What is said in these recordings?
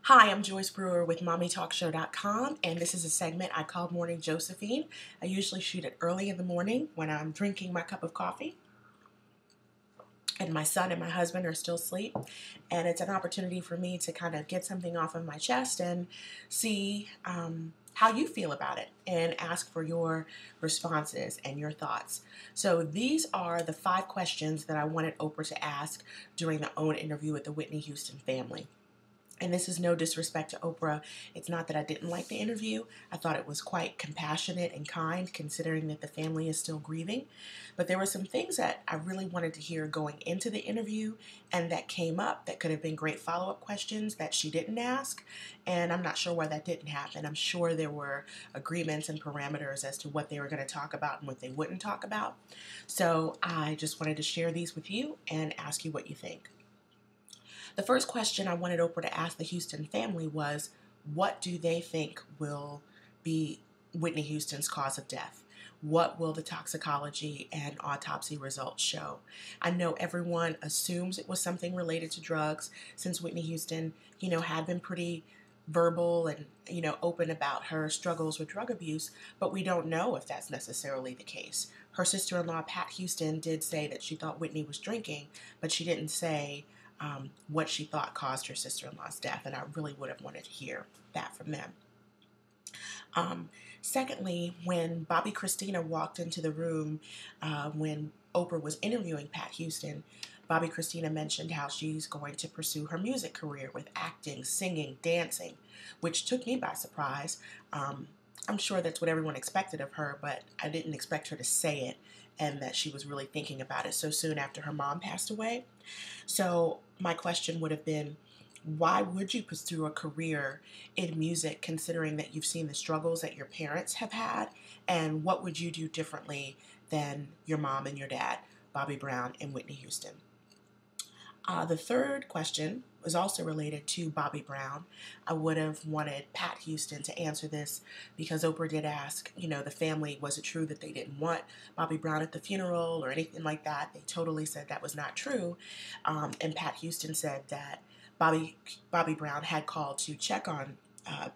Hi, I'm Joyce Brewer with MommyTalkShow.com, and this is a segment I call Morning Josephine. I usually shoot it early in the morning when I'm drinking my cup of coffee and my son and my husband are still asleep. And it's an opportunity for me to kind of get something off of my chest and see how you feel about it and ask for your responses and your thoughts. So these are the 5 questions that I wanted Oprah to ask during the OWN interview with the Whitney Houston family. And this is no disrespect to Oprah. It's not that I didn't like the interview. I thought it was quite compassionate and kind, considering that the family is still grieving. But there were some things that I really wanted to hear going into the interview and that came up that could have been great follow-up questions that she didn't ask. And I'm not sure why that didn't happen. I'm sure there were agreements and parameters as to what they were going to talk about and what they wouldn't talk about. So I just wanted to share these with you and ask you what you think. The first question I wanted Oprah to ask the Houston family was, what do they think will be Whitney Houston's cause of death? What will the toxicology and autopsy results show? I know everyone assumes it was something related to drugs since Whitney Houston, had been pretty verbal and, open about her struggles with drug abuse, but we don't know if that's necessarily the case. Her sister-in-law, Pat Houston, did say that she thought Whitney was drinking, but she didn't say what she thought caused her sister-in-law's death, and I really would have wanted to hear that from them. Secondly, when Bobbi Kristina walked into the room when Oprah was interviewing Pat Houston, Bobbi Kristina mentioned how she's going to pursue her music career with acting, singing, dancing, which took me by surprise. I'm sure that's what everyone expected of her, but I didn't expect her to say it and that she was really thinking about it so soon after her mom passed away. So my question would have been, why would you pursue a career in music considering that you've seen the struggles that your parents have had? And what would you do differently than your mom and your dad, Bobby Brown and Whitney Houston? The third question was also related to Bobby Brown. I would have wanted Pat Houston to answer this because Oprah did ask, the family, was it true that they didn't want Bobby Brown at the funeral or anything like that? They totally said that was not true. And Pat Houston said that Bobby Brown had called to check on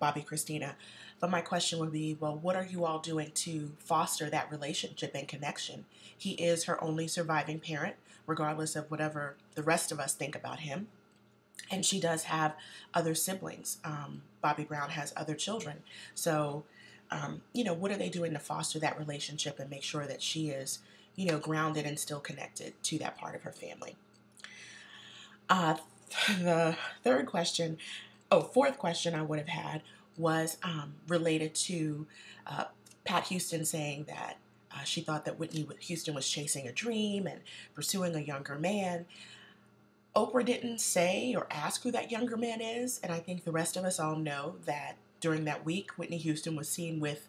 Bobbi Kristina. But my question would be, well, what are you all doing to foster that relationship and connection? He is her only surviving parent, regardless of whatever the rest of us think about him. And she does have other siblings. Bobby Brown has other children. So, what are they doing to foster that relationship and make sure that she is, grounded and still connected to that part of her family? The fourth question I would have had was related to Pat Houston saying that she thought that Whitney Houston was chasing a dream and pursuing a younger man. Oprah didn't say or ask who that younger man is, and I think the rest of us all know that during that week, Whitney Houston was seen with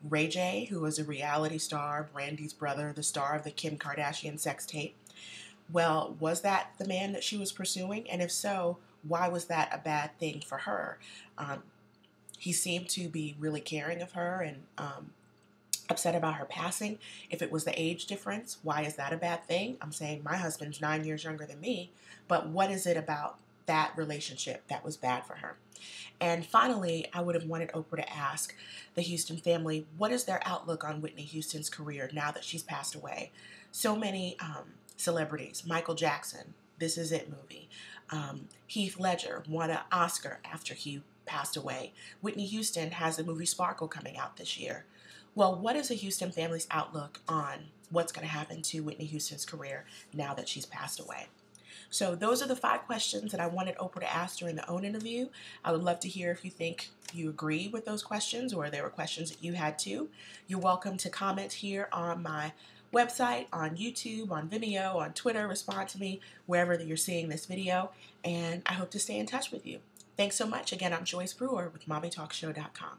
Ray J, who was a reality star, Brandy's brother, the star of the Kim Kardashian sex tape. Well, was that the man that she was pursuing? And if so, why was that a bad thing for her? He seemed to be really caring of her and upset about her passing. If it was the age difference, why is that a bad thing? I'm saying my husband's 9 years younger than me, but what is it about that relationship that was bad for her? And finally, I would have wanted Oprah to ask the Houston family, what is their outlook on Whitney Houston's career now that she's passed away? So many celebrities, Michael Jackson, This Is It movie, Heath Ledger won an Oscar after he passed away. Whitney Houston has the movie Sparkle coming out this year. Well, what is the Houston family's outlook on what's going to happen to Whitney Houston's career now that she's passed away? So those are the 5 questions that I wanted Oprah to ask during the OWN interview. I would love to hear if you think you agree with those questions or there were questions that you had too. You're welcome to comment here on my website, on YouTube, on Vimeo, on Twitter. Respond to me wherever that you're seeing this video, and I hope to stay in touch with you. Thanks so much. Again, I'm Joyce Brewer with MommyTalkShow.com.